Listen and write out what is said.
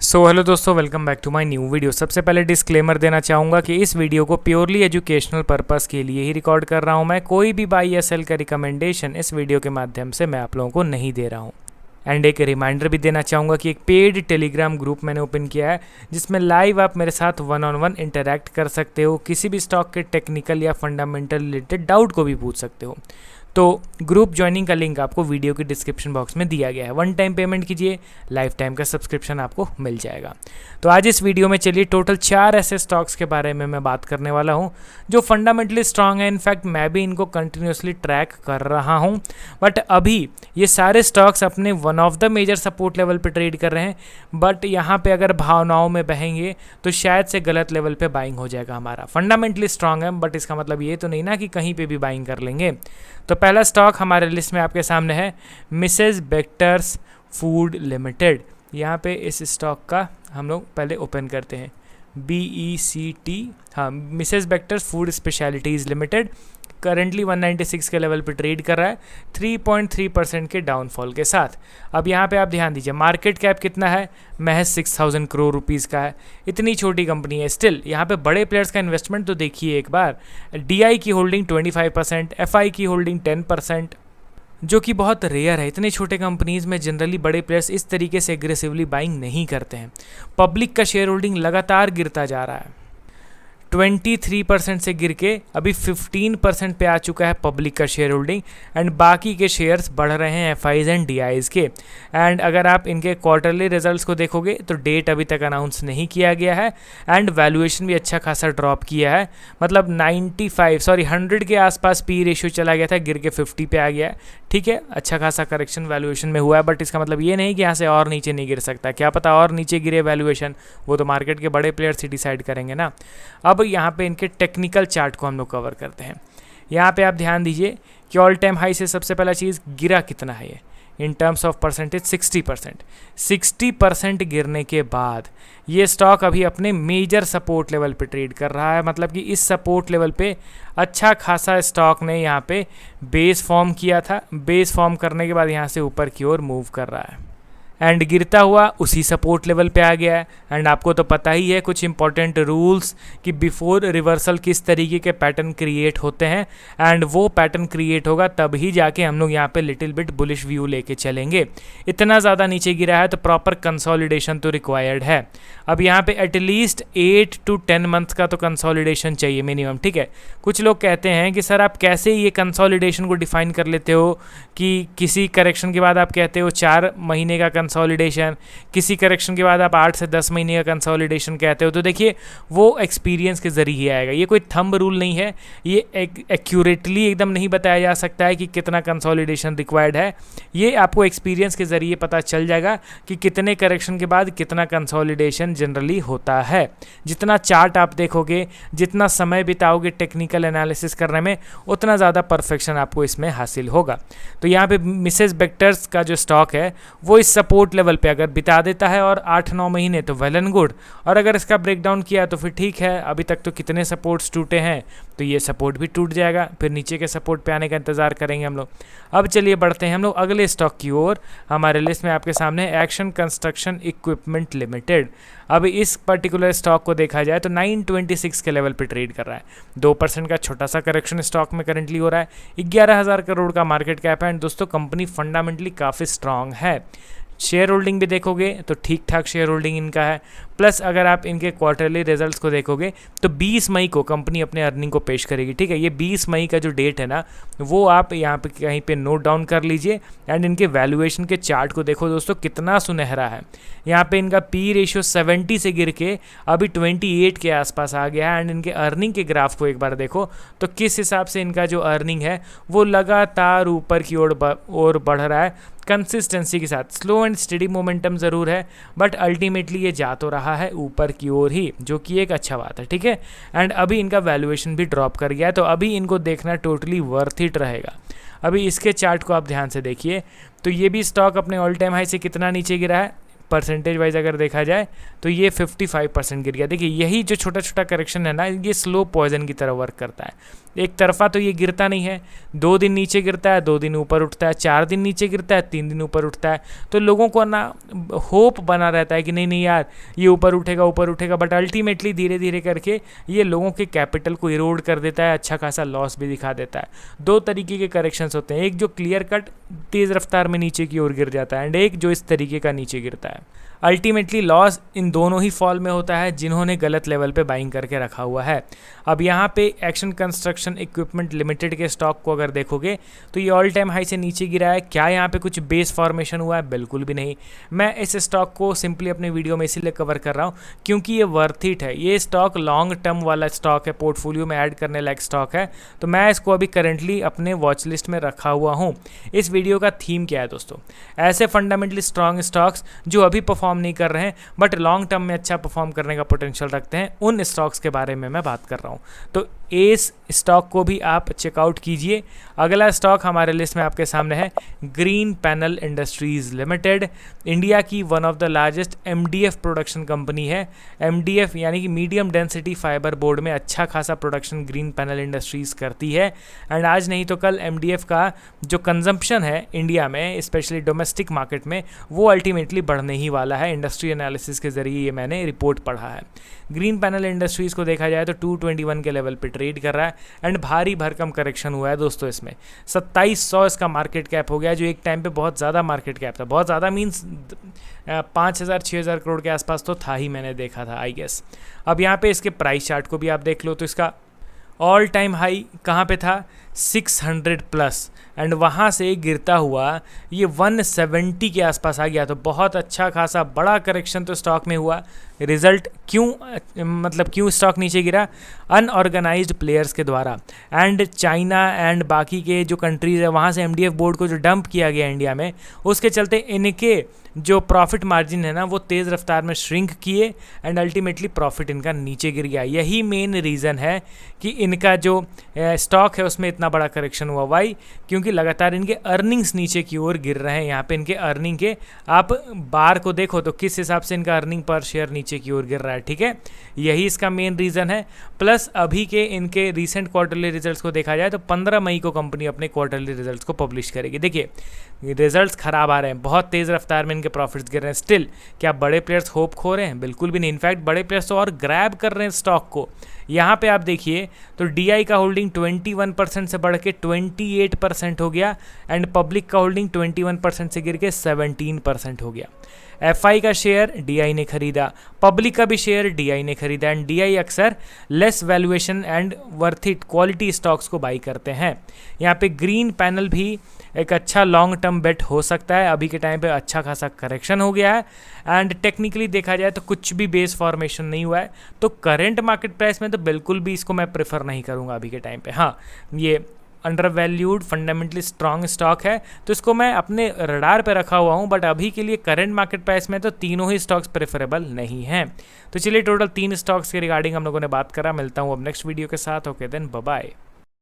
Hello दोस्तों, welcome back to my new video. सबसे पहले डिस्क्लेमर देना चाहूँगा कि इस वीडियो को प्योरली एजुकेशनल पर्पस के लिए ही रिकॉर्ड कर रहा हूँ। मैं कोई भी बाई या सेल का रिकमेंडेशन इस वीडियो के माध्यम से मैं आप लोगों को नहीं दे रहा हूँ। एंड एक रिमाइंडर भी देना चाहूँगा कि एक पेड टेलीग्राम ग्रुप मैंने ओपन किया है, जिसमें लाइव आप मेरे साथ 1-on-1 इंटरैक्ट कर सकते हो। किसी भी स्टॉक के टेक्निकल या फंडामेंटल रिलेटेड डाउट को भी पूछ सकते हो। तो ग्रुप ज्वाइनिंग का लिंक आपको वीडियो के डिस्क्रिप्शन बॉक्स में दिया गया है। 1 टाइम पेमेंट कीजिए, लाइफ टाइम का सब्सक्रिप्शन आपको मिल जाएगा। तो आज इस वीडियो में चलिए टोटल 4 ऐसे स्टॉक्स के बारे में मैं बात करने वाला हूं जो फंडामेंटली स्ट्रांग है। इनफैक्ट मैं भी इनको कंटिन्यूसली ट्रैक कर रहा हूं, बट अभी ये सारे स्टॉक्स अपने one of the major support level पे ट्रेड कर रहे हैं। बट यहाँ पे अगर भावनाओं में बहेंगे तो शायद से गलत लेवल पे बाइंग हो जाएगा। हमारा फंडामेंटली स्ट्रांग है, बट इसका मतलब ये तो नहीं ना कि कहीं पे भी बाइंग कर लेंगे। तो पहला स्टॉक हमारे लिस्ट में आपके सामने है मिसेस बेक्टर्स फूड लिमिटेड। यहाँ पे इस स्टॉक का हम लोग पहले ओपन करते हैं, BECT, हाँ, Mrs Bector's food specialities limited. Currently 196 के लेवल पे ट्रेड कर रहा है 3.3% के डाउनफॉल के साथ। अब यहाँ पे आप ध्यान दीजिए, मार्केट कैप कितना है, महज 6000 करोड़ रुपीज़ का है। इतनी छोटी कंपनी है, स्टिल यहाँ पे बड़े प्लेयर्स का इन्वेस्टमेंट तो देखिए एक बार। DI की होल्डिंग 25%, FI की होल्डिंग 10%, जो कि बहुत रेयर है। इतने छोटे कंपनीज़ में जनरली बड़े प्लेयर्स इस तरीके से एग्रेसिवली बाइंग नहीं करते हैं। पब्लिक का शेयर होल्डिंग लगातार गिरता जा रहा है, 23% से गिर के अभी 15% पे आ चुका है पब्लिक का शेयर होल्डिंग। एंड बाकी के शेयर्स बढ़ रहे हैं FIs एंड DIs के। एंड अगर आप इनके क्वार्टरली रिजल्ट्स को देखोगे तो डेट अभी तक अनाउंस नहीं किया गया है। एंड वैल्यूएशन भी अच्छा खासा ड्रॉप किया है, मतलब 100 के आसपास पी रेशियो चला गया था, गिर के 50 पे आ गया है। ठीक है, अच्छा खासा करेक्शन वैल्यूएशन में हुआ है, बट इसका मतलब ये नहीं कि यहाँ से और नीचे नहीं गिर सकता। क्या पता और नीचे गिरे वैल्यूएशन, वो तो मार्केट के बड़े प्लेयर्स ही डिसाइड करेंगे ना। अब यहाँ पे इनके टेक्निकल चार्ट को हम लोग कवर करते हैं। यहाँ पे आप ध्यान दीजिए कि ऑल टाइम हाई से सबसे पहला चीज़ गिरा कितना है ये, इन टर्म्स ऑफ परसेंटेज 60% गिरने के बाद ये स्टॉक अभी अपने मेजर सपोर्ट लेवल पे ट्रेड कर रहा है। मतलब कि इस सपोर्ट लेवल पे अच्छा खासा स्टॉक ने यहाँ पे बेस फॉर्म किया था। बेस फॉर्म करने के बाद यहाँ से ऊपर की ओर मूव कर रहा है एंड गिरता हुआ उसी सपोर्ट लेवल पे आ गया है। एंड आपको तो पता ही है कुछ इंपॉर्टेंट रूल्स कि बिफोर रिवर्सल किस तरीके के पैटर्न क्रिएट होते हैं। एंड वो पैटर्न क्रिएट होगा तब ही जाके हम लोग यहाँ पे लिटिल बिट बुलिश व्यू लेके चलेंगे। इतना ज़्यादा नीचे गिरा है तो प्रॉपर कंसोलिडेशन तो रिक्वायर्ड है। अब यहाँ पे एटलीस्ट 8 to 10 मंथ्स का तो कंसोलिडेशन चाहिए मिनिमम। ठीक है, कुछ लोग कहते हैं कि सर आप कैसे ये कंसोलिडेशन को डिफाइन कर लेते हो कि किसी करेक्शन के बाद आप कहते हो 4 महीने का कंसोलिडेशन, किसी करेक्शन के बाद आप 8 से 10 महीने का कंसोलिडेशन कहते हो। तो देखिए वो एक्सपीरियंस के जरिए ही आएगा, ये कोई थंब रूल नहीं है। ये एक्यूरेटली एकदम नहीं बताया जा सकता है कि कितना कंसोलिडेशन रिक्वायर्ड है। ये आपको एक्सपीरियंस के जरिए पता चल जाएगा कि कितने करेक्शन के बाद कितना कंसोलिडेशन जनरली होता है। जितना चार्ट आप देखोगे, जितना समय बिताओगे टेक्निकल एनालिसिस करने में, उतना ज़्यादा परफेक्शन आपको इसमें हासिल होगा। तो यहाँ पे मिसेस बेक्टर्स का जो स्टॉक है वो इस सपोर्ट लेवल पे अगर बिता देता है और 8-9 महीने तो वेल एंड गुड, और अगर इसका ब्रेकडाउन किया तो फिर ठीक है। अभी तक तो कितने सपोर्ट्स टूटे हैं, तो ये सपोर्ट भी टूट जाएगा, फिर नीचे के सपोर्ट पे आने का इंतजार करेंगे हम लोग। अब चलिए बढ़ते हैं हम लोग अगले स्टॉक की ओर। हमारे लिस्ट में आपके सामने एक्शन कंस्ट्रक्शन इक्विपमेंट लिमिटेड। अब इस पर्टिकुलर स्टॉक को देखा जाए तो 926 के लेवल पे ट्रेड कर रहा है। 2% का छोटा सा करेक्शन स्टॉक में करंटली हो रहा है। 11,000 करोड़ का मार्केट कैप है। एंड दोस्तों कंपनी फंडामेंटली काफ़ी स्ट्रांग है। शेयर होल्डिंग भी देखोगे तो ठीक ठाक शेयर होल्डिंग इनका है। प्लस अगर आप इनके क्वार्टरली रिजल्ट्स को देखोगे तो 20 मई को कंपनी अपने अर्निंग को पेश करेगी। ठीक है, ये 20 मई का जो डेट है ना, वो आप यहाँ पे कहीं पे नोट डाउन कर लीजिए। एंड इनके वैल्यूएशन के चार्ट को देखो दोस्तों, कितना सुनहरा है। यहाँ पे इनका पी रेशियो 70 से गिर के अभी 28 के आसपास आ गया है। एंड इनके अर्निंग के ग्राफ को एक बार देखो तो किस हिसाब से इनका जो अर्निंग है वो लगातार ऊपर की ओर बढ़ रहा है कंसिस्टेंसी के साथ। स्लो एंड स्टेडी मोमेंटम ज़रूर है, बट अल्टीमेटली ये जा तो रहा है ऊपर की ओर ही, जो कि एक अच्छा बात है। ठीक है, एंड अभी इनका वैल्यूएशन भी ड्रॉप कर गया है, तो अभी इनको देखना टोटली वर्थ इट रहेगा। अभी इसके चार्ट को आप ध्यान से देखिए तो ये भी स्टॉक अपने ऑल टाइम हाई से कितना नीचे गिरा है, परसेंटेज वाइज अगर देखा जाए तो ये 55% गिर गया। देखिए यही जो छोटा छोटा करेक्शन है ना, ये स्लो पॉइजन की तरह वर्क करता है। एक तरफा तो ये गिरता नहीं है, 2 दिन नीचे गिरता है, 2 दिन ऊपर उठता है, 4 दिन नीचे गिरता है, 3 दिन ऊपर उठता है। तो लोगों को ना होप बना रहता है कि नहीं नहीं यार ये ऊपर उठेगा, बट अल्टीमेटली धीरे धीरे करके ये लोगों के कैपिटल को इरोड कर देता है, अच्छा खासा लॉस भी दिखा देता है। 2 तरीके के करेक्शंस होते हैं, एक जो क्लियर कट तेज़ रफ्तार में नीचे की ओर गिर जाता है एंड एक जो इस तरीके का नीचे गिरता है। अल्टीमेटली लॉस इन दोनों ही फॉल में होता है जिन्होंने गलत लेवल पे बाइंग करके रखा हुआ है। अब यहाँ पे एक्शन कंस्ट्रक्शन इक्विपमेंट लिमिटेड के स्टॉक को अगर देखोगे तो ये ऑल टाइम हाई से नीचे गिरा है। क्या यहाँ पे कुछ बेस फॉर्मेशन हुआ है? बिल्कुल भी नहीं। मैं इस स्टॉक को सिंपली अपने वीडियो में इसीलिए कवर कर रहा हूँ क्योंकि ये वर्थ इट है। ये स्टॉक लॉन्ग टर्म वाला स्टॉक है, पोर्टफोलियो में ऐड करने लायक स्टॉक है, तो मैं इसको अभी करेंटली अपने वॉच लिस्ट में रखा हुआ हूँ। इस वीडियो का थीम क्या है दोस्तों? ऐसे फंडामेंटली स्ट्रॉन्ग स्टॉक्स जो अभी परफॉर्म नहीं कर रहे हैं बट लॉन्ग टर्म में अच्छा परफॉर्म करने का पोटेंशियल रखते हैं, उन स्टॉक्स के बारे में मैं बात कर रहा हूं। तो इस स्टॉक को भी आप चेकआउट कीजिए। अगला स्टॉक हमारे लिस्ट में आपके सामने है green panel industries limited. India की one of the largest MDF production company है। एमडीएफ यानी कि मीडियम डेंसिटी फाइबर बोर्ड में अच्छा खासा प्रोडक्शन ग्रीन पैनल इंडस्ट्रीज करती है एंड आज नहीं तो कल एमडीएफ का जो कंजम्पशन है इंडिया में, स्पेशली डोमेस्टिक मार्केट में, वो अल्टीमेटली बढ़ने ही वाला है। इंडस्ट्री एनालिसिस के जरिए ये मैंने रिपोर्ट पढ़ा है। ग्रीन पैनल इंडस्ट्रीज को देखा जाए तो 221 के लेवल पे ट्रेड कर रहा है एंड भारी भरकम करेक्शन हुआ है दोस्तों। इसमें 2700 इसका मार्केट कैप हो गया, जो एक टाइम पे बहुत ज़्यादा मार्केट कैप था। बहुत ज़्यादा मीन्स 5000-6000 करोड़ के आसपास तो था ही, मैंने देखा था आई गेस। अब यहाँ पे इसके प्राइस चार्ट को भी आप देख लो तो इसका ऑल टाइम हाई कहाँ पे था? 600 प्लस एंड वहाँ से गिरता हुआ ये 170 के आसपास आ गया। तो बहुत अच्छा खासा बड़ा करेक्शन तो स्टॉक में हुआ। रिजल्ट क्यों स्टॉक नीचे गिरा? अनऑर्गेनाइज्ड प्लेयर्स के द्वारा एंड चाइना एंड बाकी के जो कंट्रीज़ है वहाँ से एमडीएफ बोर्ड को जो डंप किया गया इंडिया में, उसके चलते इनके जो प्रॉफिट मार्जिन है ना वो तेज़ रफ्तार में श्रिंक किए एंड अल्टीमेटली प्रॉफिट इनका नीचे गिर गया। यही मेन रीज़न है कि इनका जो स्टॉक है उसमें इतना बड़ा करेक्शन हुआ। वाई? क्योंकि लगातार इनके अर्निंग्स नीचे की ओर गिर रहे हैं। यहाँ पे इनके अर्निंग के आप बार को देखो तो किस हिसाब से इनका अर्निंग पर शेयर नीचे की ओर गिर रहा है, ठीक है? यही इसका मेन रीज़न है। प्लस अभी के इनके रीसेंट क्वार्टरली रिजल्ट्स को देखा जाए तो 15 मई को कंपनी अपने क्वार्टरली रिजल्ट्स को पब्लिश करेगी। देखिए रिजल्ट्स खराब आ रहे हैं, बहुत तेज़ रफ्तार में इनके प्रॉफिट्स गिर रहे हैं। स्टिल क्या बड़े प्लेयर्स होप खो रहे हैं? बिल्कुल भी नहीं। इनफैक्ट बड़े प्लेयर्स तो और ग्रैब कर रहे हैं स्टॉक को। यहाँ पे आप देखिए तो डीआई का होल्डिंग 21% से बढ़ के 28% हो गया एंड पब्लिक का होल्डिंग 21% से गिर के 17% हो गया। एफआई का शेयर डीआई ने खरीदा, पब्लिक का भी शेयर डीआई ने खरीदा एंड डीआई अक्सर less valuation and worth it quality stocks को बाई करते हैं। यहाँ पे ग्रीन पैनल भी एक अच्छा लॉन्ग टर्म बेट हो सकता है। अभी के टाइम पे अच्छा खासा करेक्शन हो गया है एंड टेक्निकली देखा जाए तो कुछ भी बेस फॉर्मेशन नहीं हुआ है, तो करेंट मार्केट प्राइस में तो बिल्कुल भी इसको मैं प्रेफर नहीं करूँगा अभी के टाइम पे। हाँ, ये under valued fundamentally strong stock है तो इसको मैं अपने रडार पे रखा हुआ हूँ, बट अभी के लिए करंट मार्केट प्राइस में तो तीनों ही स्टॉक्स प्रेफरेबल नहीं हैं। तो चलिए टोटल 3 स्टॉक्स के रिगार्डिंग हम लोगों ने बात करा। मिलता हूँ अब नेक्स्ट वीडियो के साथ। Okay then, bye bye.